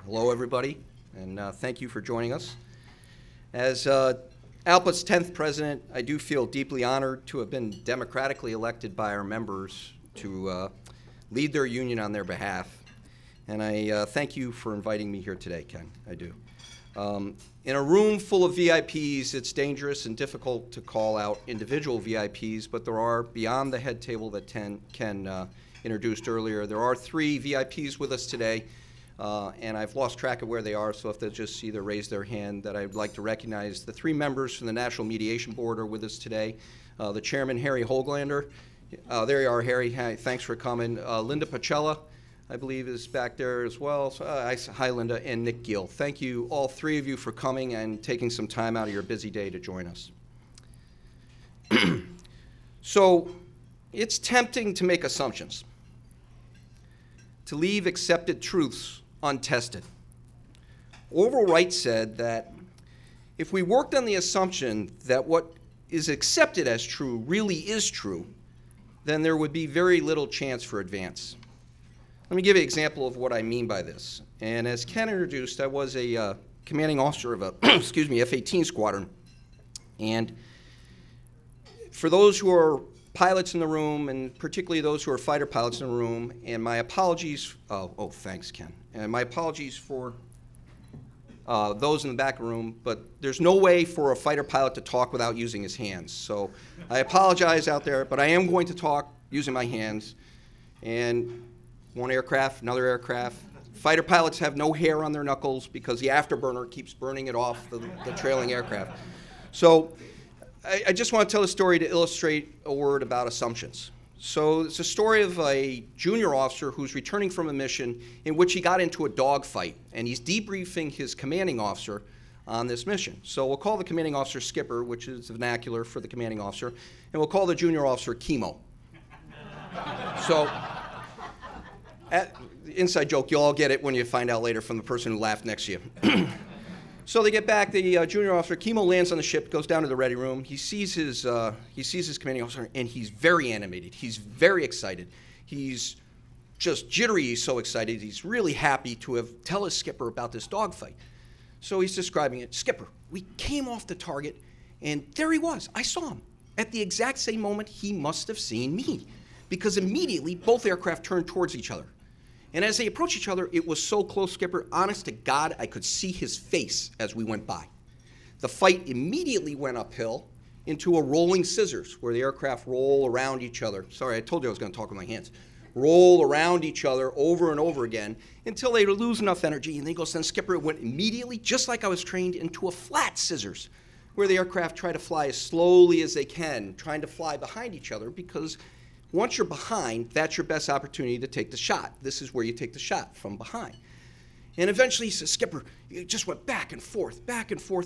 Hello, everybody, and thank you for joining us. As ALPA's 10th president, I do feel deeply honored to have been democratically elected by our members to lead their union on their behalf. And I thank you for inviting me here today, Ken. I do. In a room full of VIPs, it's dangerous and difficult to call out individual VIPs, but there are, beyond the head table that Ken introduced earlier, there are 3 VIPs with us today, and I've lost track of where they are, so if they'll just either raise their hand, that I'd like to recognize the 3 members from the National Mediation Board are with us today. The chairman, Harry Hoaglander. There you are, Harry. Hi, thanks for coming. Linda Pacella, I believe, is back there as well. So, hi, Linda, and Nick Gill. Thank you, all 3 of you, for coming and taking some time out of your busy day to join us. So, it's tempting to make assumptions, to leave accepted truths untested. Orville Wright said that if we worked on the assumption that what is accepted as true really is true, then there would be very little chance for advance. Let me give you an example of what I mean by this. And as Ken introduced, I was a commanding officer of a F-18 squadron. And for those who are pilots in the room, and particularly those who are fighter pilots in the room, and my apologies, thanks, Ken. And my apologies for those in the back room, but there's no way for a fighter pilot to talk without using his hands. So I apologize out there, but I am going to talk using my hands. And one aircraft, another aircraft. Fighter pilots have no hair on their knuckles because the afterburner keeps burning it off the trailing aircraft. So I just want to tell a story to illustrate a word about assumptions. So it's a story of a junior officer who's returning from a mission in which he got into a dogfight, and he's debriefing his commanding officer on this mission. So we'll call the commanding officer Skipper, which is the vernacular for the commanding officer, and we'll call the junior officer Chemo. So, inside joke, you'll all get it when you find out later from the person who laughed next to you. So they get back, the junior officer, Chemo, lands on the ship, goes down to the ready room. He sees his commanding officer, and he's very animated. He's very excited. He's just jittery. He's so excited. He's really happy to tell his skipper about this dogfight. So he's describing it. Skipper, we came off the target, and there he was. I saw him. At the exact same moment, he must have seen me, because immediately both aircraft turned towards each other. And as they approached each other, it was so close, Skipper, honest to God, I could see his face as we went by. The fight immediately went uphill into a rolling scissors, where the aircraft roll around each other. Sorry, I told you I was going to talk with my hands. Roll around each other over and over again until they lose enough energy. And then he goes, then Skipper, it went immediately, just like I was trained, into a flat scissors, where the aircraft try to fly as slowly as they can, trying to fly behind each other, because once you're behind, that's your best opportunity to take the shot. This is where you take the shot, from behind. And eventually, he says, Skipper, it just went back and forth,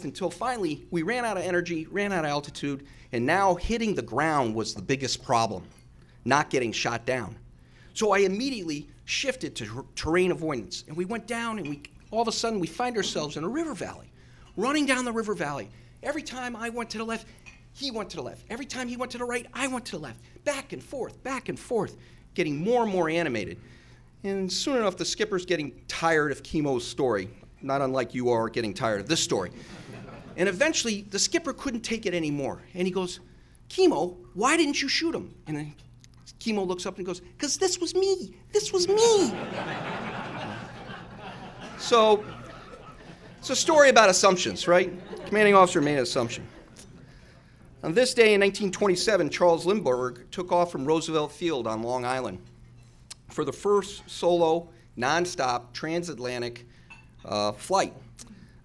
until finally we ran out of energy, ran out of altitude, and now hitting the ground was the biggest problem, not getting shot down. So I immediately shifted to terrain avoidance, and we went down, and all of a sudden we find ourselves in a river valley, running down the river valley. Every time I went to the left, he went to the left. Every time he went to the right, I went to the left. Back and forth, getting more and more animated. And soon enough, the skipper's getting tired of Chemo's story, not unlike you are getting tired of this story. And eventually, the skipper couldn't take it anymore. And he goes, Chemo, why didn't you shoot him? And then Chemo looks up and goes, because this was me. This was me. So it's a story about assumptions, right? Commanding officer made an assumption. On this day in 1927, Charles Lindbergh took off from Roosevelt Field on Long Island for the first solo, nonstop transatlantic flight.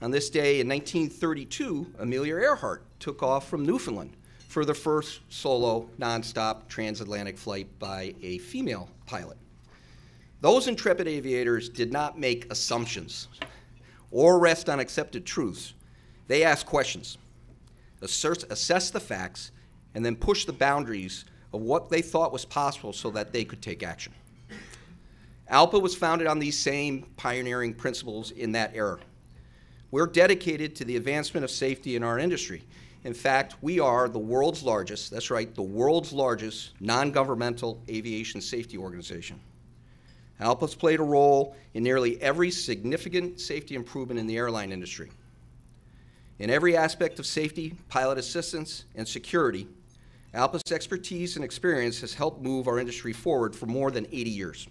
On this day in 1932, Amelia Earhart took off from Newfoundland for the first solo, nonstop transatlantic flight by a female pilot. Those intrepid aviators did not make assumptions or rest on accepted truths. They asked questions, assess the facts, and then push the boundaries of what they thought was possible so that they could take action. ALPA was founded on these same pioneering principles in that era. We're dedicated to the advancement of safety in our industry. In fact, we are the world's largest, that's right, the world's largest non-governmental aviation safety organization. ALPA's played a role in nearly every significant safety improvement in the airline industry. In every aspect of safety, pilot assistance, and security, ALPA's expertise and experience has helped move our industry forward for more than 80 years.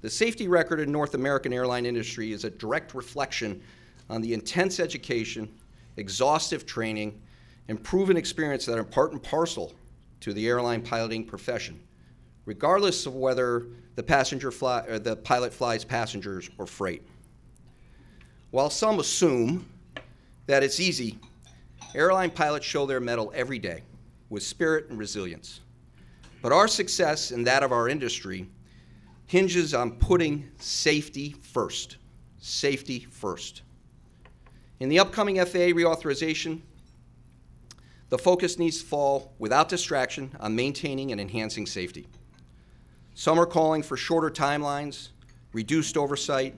The safety record in North American airline industry is a direct reflection on the intense education, exhaustive training, and proven experience that are part and parcel to the airline piloting profession, regardless of whether the pilot flies passengers or freight. While some assume that it's easy, airline pilots show their mettle every day with spirit and resilience. But our success and that of our industry hinges on putting safety first. Safety first. In the upcoming FAA reauthorization, the focus needs to fall without distraction on maintaining and enhancing safety. Some are calling for shorter timelines, reduced oversight,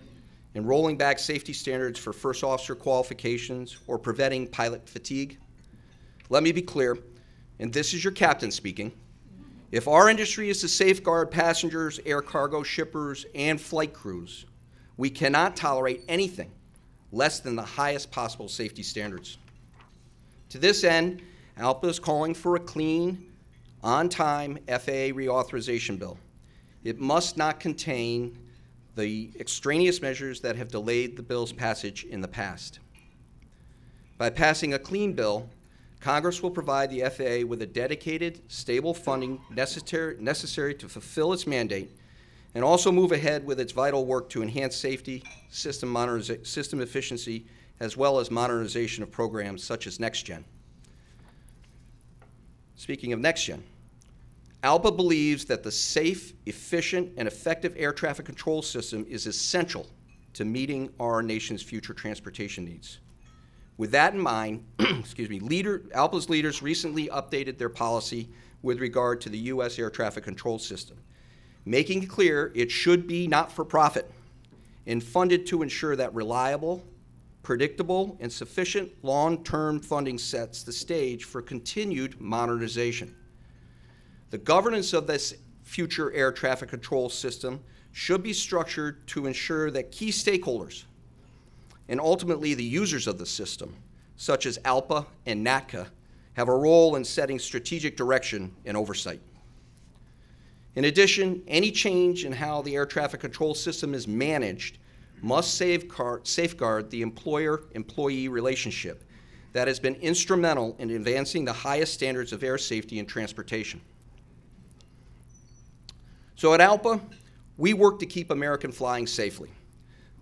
and rolling back safety standards for first officer qualifications or preventing pilot fatigue. Let me be clear, and this is your captain speaking. If our industry is to safeguard passengers, air cargo shippers, and flight crews, we cannot tolerate anything less than the highest possible safety standards. To this end, ALPA is calling for a clean, on-time FAA reauthorization bill. It must not contain the extraneous measures that have delayed the bill's passage in the past. By passing a clean bill, Congress will provide the FAA with a dedicated, stable funding necessary to fulfill its mandate and also move ahead with its vital work to enhance safety, system efficiency, as well as modernization of programs such as NextGen. Speaking of NextGen, ALPA believes that the safe, efficient, and effective air traffic control system is essential to meeting our nation's future transportation needs. With that in mind, ALPA's leaders recently updated their policy with regard to the U.S. air traffic control system, making it clear it should be not-for-profit and funded to ensure that reliable, predictable, and sufficient long-term funding sets the stage for continued modernization. The governance of this future air traffic control system should be structured to ensure that key stakeholders, and ultimately the users of the system, such as ALPA and NATCA, have a role in setting strategic direction and oversight. In addition, any change in how the air traffic control system is managed must safeguard the employer-employee relationship that has been instrumental in advancing the highest standards of air safety and transportation. So at ALPA, we work to keep American flying safely,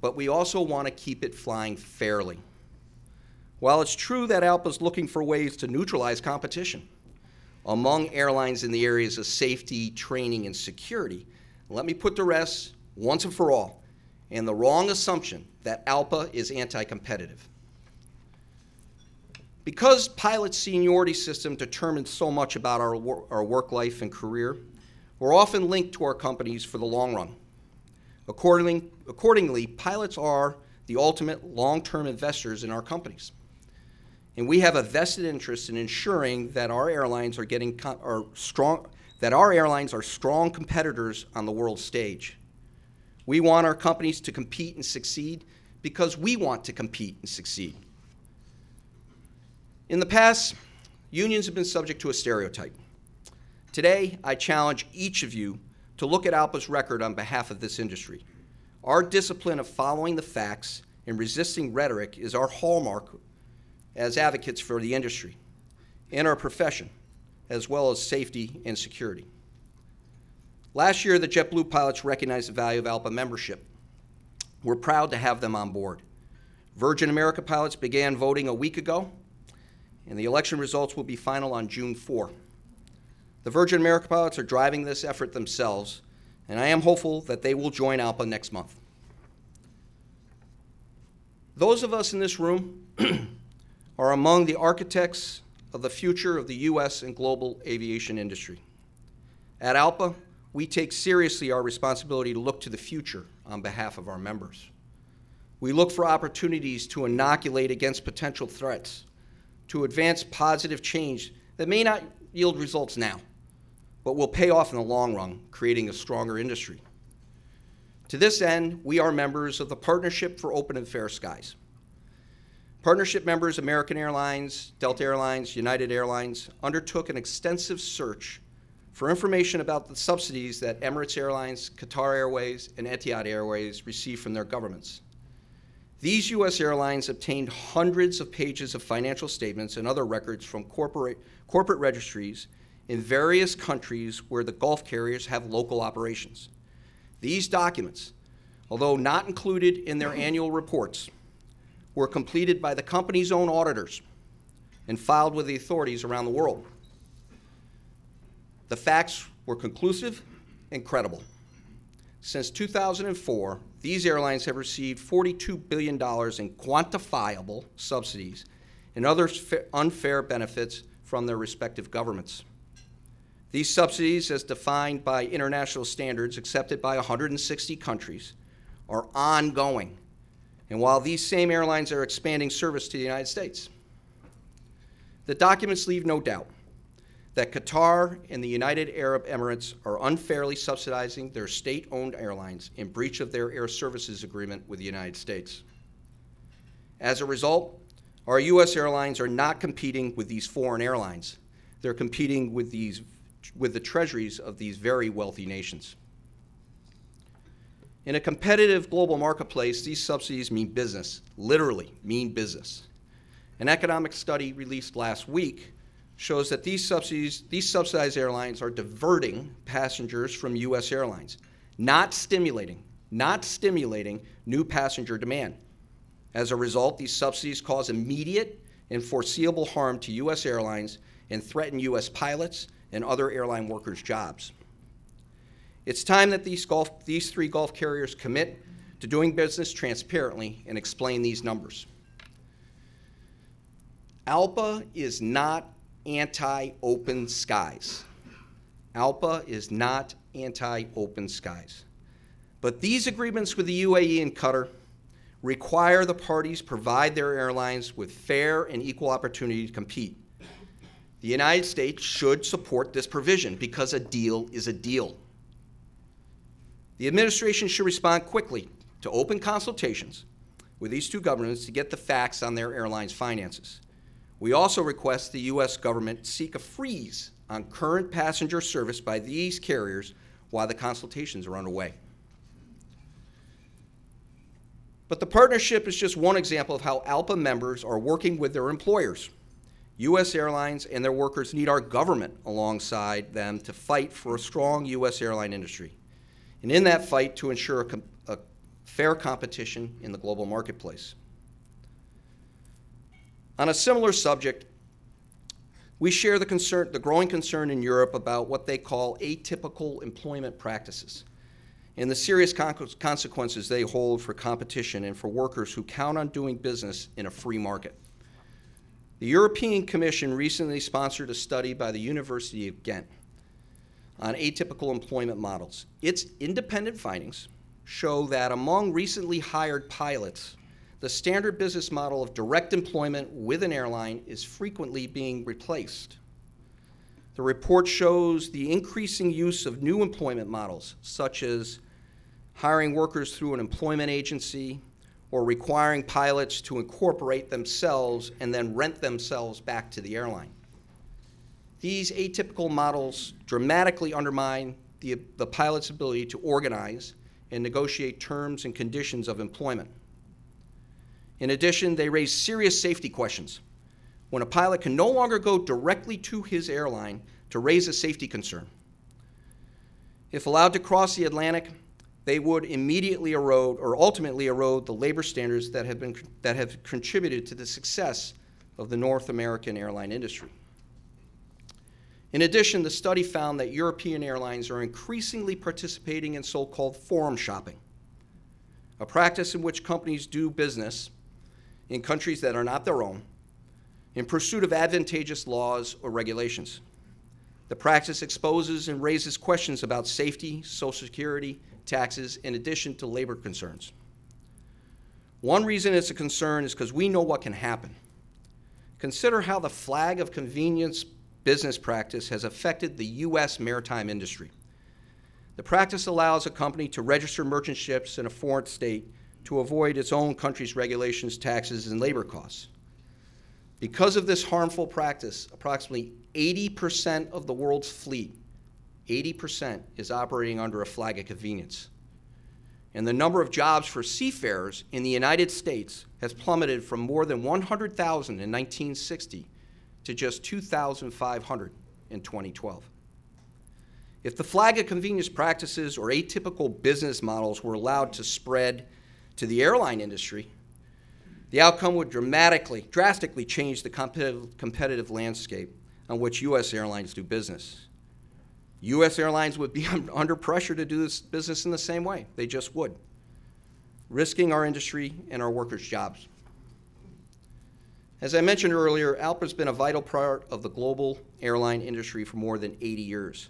but we also want to keep it flying fairly. While it's true that ALPA is looking for ways to neutralize competition among airlines in the areas of safety, training, and security, let me put to rest once and for all and the wrong assumption that ALPA is anti-competitive. Because pilot seniority system determines so much about our work life and career, we're often linked to our companies for the long run. Accordingly, pilots are the ultimate long-term investors in our companies. And we have a vested interest in ensuring that our airlines are strong competitors on the world stage. We want our companies to compete and succeed because we want to compete and succeed. In the past, unions have been subject to a stereotype. Today, I challenge each of you to look at ALPA's record on behalf of this industry. Our discipline of following the facts and resisting rhetoric is our hallmark as advocates for the industry and our profession, as well as safety and security. Last year, the JetBlue pilots recognized the value of ALPA membership. We're proud to have them on board. Virgin America pilots began voting a week ago, and the election results will be final on June 4. The Virgin America pilots are driving this effort themselves, and I am hopeful that they will join ALPA next month. Those of us in this room are among the architects of the future of the U.S. and global aviation industry. At ALPA, we take seriously our responsibility to look to the future on behalf of our members. We look for opportunities to inoculate against potential threats, to advance positive change that may not yield results now, but will pay off in the long run, creating a stronger industry. To this end, we are members of the Partnership for Open and Fair Skies. Partnership members American Airlines, Delta Airlines, United Airlines undertook an extensive search for information about the subsidies that Emirates Airlines, Qatar Airways, and Etihad Airways receive from their governments. These U.S. airlines obtained hundreds of pages of financial statements and other records from corporate registries in various countries where the Gulf carriers have local operations. These documents, although not included in their annual reports, were completed by the company's own auditors and filed with the authorities around the world. The facts were conclusive and credible. Since 2004, these airlines have received $42 billion in quantifiable subsidies and other unfair benefits from their respective governments. These subsidies, as defined by international standards accepted by 160 countries, are ongoing, and while these same airlines are expanding service to the United States. The documents leave no doubt that Qatar and the United Arab Emirates are unfairly subsidizing their state-owned airlines in breach of their air services agreement with the United States. As a result, our U.S. airlines are not competing with these foreign airlines. They're competing with the treasuries of these very wealthy nations. In a competitive global marketplace, these subsidies mean business, literally mean business. An economic study released last week shows that these subsidized airlines are diverting passengers from U.S. airlines, not stimulating new passenger demand. As a result, these subsidies cause immediate and foreseeable harm to U.S. airlines and threaten U.S. pilots and other airline workers' jobs. It's time that these three Gulf carriers commit to doing business transparently and explain these numbers. ALPA is not anti-open skies. ALPA is not anti-open skies. But these agreements with the UAE and Qatar require the parties provide their airlines with fair and equal opportunity to compete. The United States should support this provision because a deal is a deal. The administration should respond quickly to open consultations with these two governments to get the facts on their airlines' finances. We also request the U.S. government seek a freeze on current passenger service by these carriers while the consultations are underway. But the partnership is just one example of how ALPA members are working with their employers. U.S. airlines and their workers need our government alongside them to fight for a strong U.S. airline industry, and in that fight to ensure a fair competition in the global marketplace. On a similar subject, we share the growing concern in Europe about what they call atypical employment practices and the serious consequences they hold for competition and for workers who count on doing business in a free market. The European Commission recently sponsored a study by the University of Ghent on atypical employment models. Its independent findings show that among recently hired pilots, the standard business model of direct employment with an airline is frequently being replaced. The report shows the increasing use of new employment models, such as hiring workers through an employment agency or requiring pilots to incorporate themselves and then rent themselves back to the airline. These atypical models dramatically undermine the pilot's ability to organize and negotiate terms and conditions of employment. In addition, they raise serious safety questions when a pilot can no longer go directly to his airline to raise a safety concern. If allowed to cross the Atlantic, they would immediately erode or ultimately erode the labor standards that have contributed to the success of the North American airline industry. In addition, the study found that European airlines are increasingly participating in so-called forum shopping, a practice in which companies do business in countries that are not their own in pursuit of advantageous laws or regulations. The practice exposes and raises questions about safety, Social Security, taxes, in addition to labor concerns. One reason it's a concern is because we know what can happen. Consider how the flag of convenience business practice has affected the U.S. maritime industry. The practice allows a company to register merchant ships in a foreign state to avoid its own country's regulations, taxes, and labor costs. Because of this harmful practice, approximately 80% of the world's fleet, 80%, is operating under a flag of convenience. And the number of jobs for seafarers in the United States has plummeted from more than 100,000 in 1960 to just 2,500 in 2012. If the flag of convenience practices or atypical business models were allowed to spread to the airline industry, the outcome would drastically change the competitive landscape on which U.S. airlines do business. U.S. airlines would be under pressure to do this business in the same way. They just would, risking our industry and our workers' jobs. As I mentioned earlier, ALPA has been a vital part of the global airline industry for more than 80 years.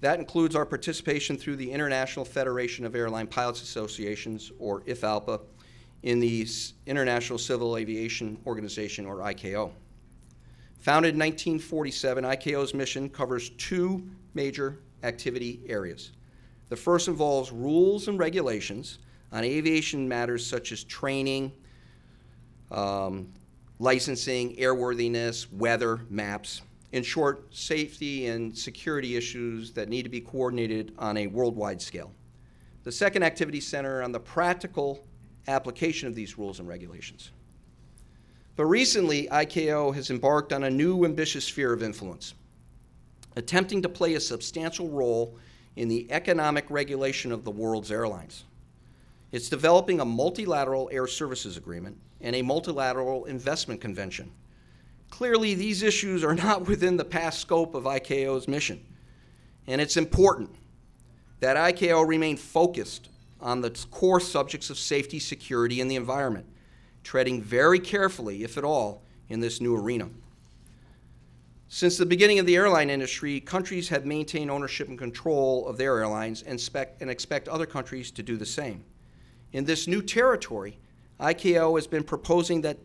That includes our participation through the International Federation of Airline Pilots Associations, or IFALPA, in the International Civil Aviation Organization, or ICAO. Founded in 1947, ICAO's mission covers two major activity areas. The first involves rules and regulations on aviation matters such as training, licensing, airworthiness, weather, maps. In short, safety and security issues that need to be coordinated on a worldwide scale. The second activity centers on the practical application of these rules and regulations. But recently, ICAO has embarked on a new ambitious sphere of influence, attempting to play a substantial role in the economic regulation of the world's airlines. It's developing a multilateral air services agreement and a multilateral investment convention. Clearly, these issues are not within the past scope of ICAO's mission, and it's important that ICAO remain focused on the core subjects of safety, security, and the environment, treading very carefully, if at all, in this new arena. Since the beginning of the airline industry, countries have maintained ownership and control of their airlines and expect other countries to do the same. In this new territory, ICAO has been proposing that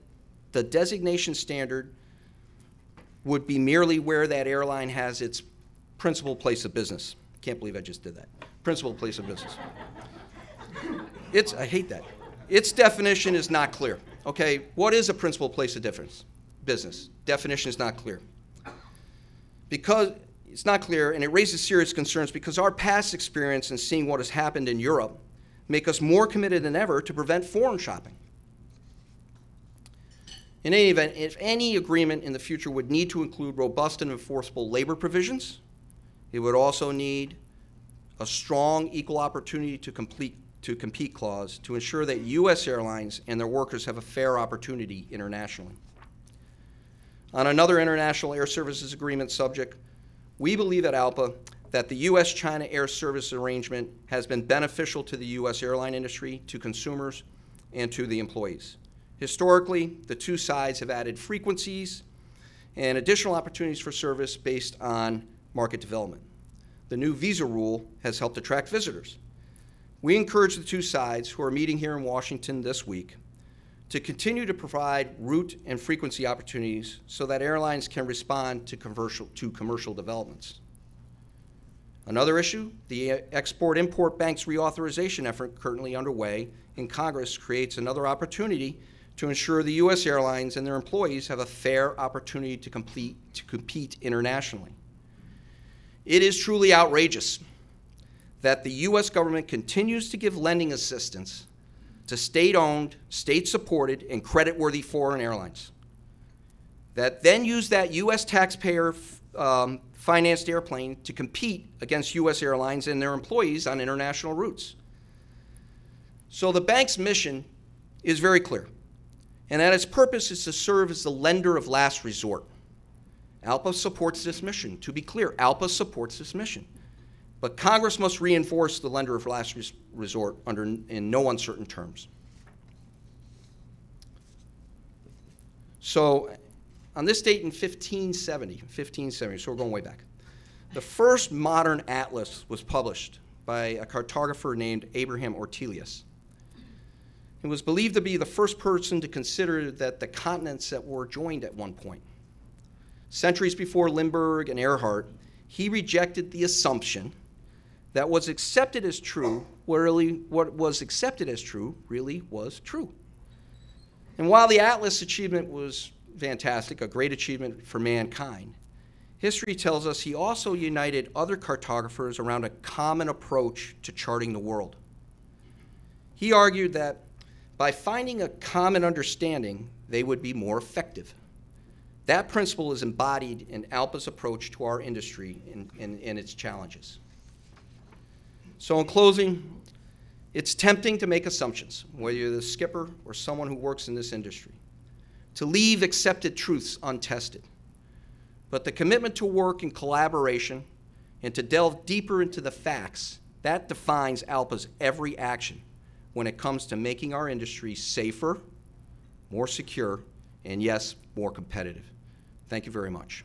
the designation standard would be merely where that airline has its principal place of business. Can't believe I just did that. Principal place of business. I hate that. Its definition is not clear. Okay, what is a principal place of business? Definition is not clear. Because it's not clear, and it raises serious concerns because our past experience in seeing what has happened in Europe make us more committed than ever to prevent foreign shopping. In any event, if any agreement in the future would need to include robust and enforceable labor provisions, it would also need a strong equal opportunity to compete clause to ensure that U.S. airlines and their workers have a fair opportunity internationally. On another international air services agreement subject, we believe at ALPA that the U.S.-China air service arrangement has been beneficial to the U.S. airline industry, to consumers, and to the employees. Historically, the two sides have added frequencies and additional opportunities for service based on market development. The new visa rule has helped attract visitors. We encourage the two sides, who are meeting here in Washington this week, to continue to provide route and frequency opportunities so that airlines can respond to commercial developments. Another issue, the Export-Import Bank's reauthorization effort currently underway in Congress creates another opportunity to ensure the U.S. airlines and their employees have a fair opportunity to compete internationally. It is truly outrageous that the U.S. government continues to give lending assistance to state-owned, state-supported, and credit-worthy foreign airlines that then use that U.S. taxpayer financed airplane to compete against U.S. airlines and their employees on international routes. So the bank's mission is very clear, and that its purpose is to serve as the lender of last resort. ALPA supports this mission. To be clear, ALPA supports this mission. But Congress must reinforce the lender of last resort in no uncertain terms. So on this date in 1570, so we're going way back, the first modern atlas was published by a cartographer named Abraham Ortelius. He was believed to be the first person to consider that the continents that were joined at one point. Centuries before Lindbergh and Earhart, he rejected the assumption that was accepted as true, what was accepted as true really was true. And while the Atlas achievement was fantastic, a great achievement for mankind, history tells us he also united other cartographers around a common approach to charting the world. He argued that by finding a common understanding, they would be more effective. That principle is embodied in ALPA's approach to our industry and its challenges. So in closing, it's tempting to make assumptions, whether you're the skipper or someone who works in this industry, to leave accepted truths untested. But the commitment to work in collaboration and to delve deeper into the facts, that defines ALPA's every action when it comes to making our industry safer, more secure, and yes, more competitive. Thank you very much.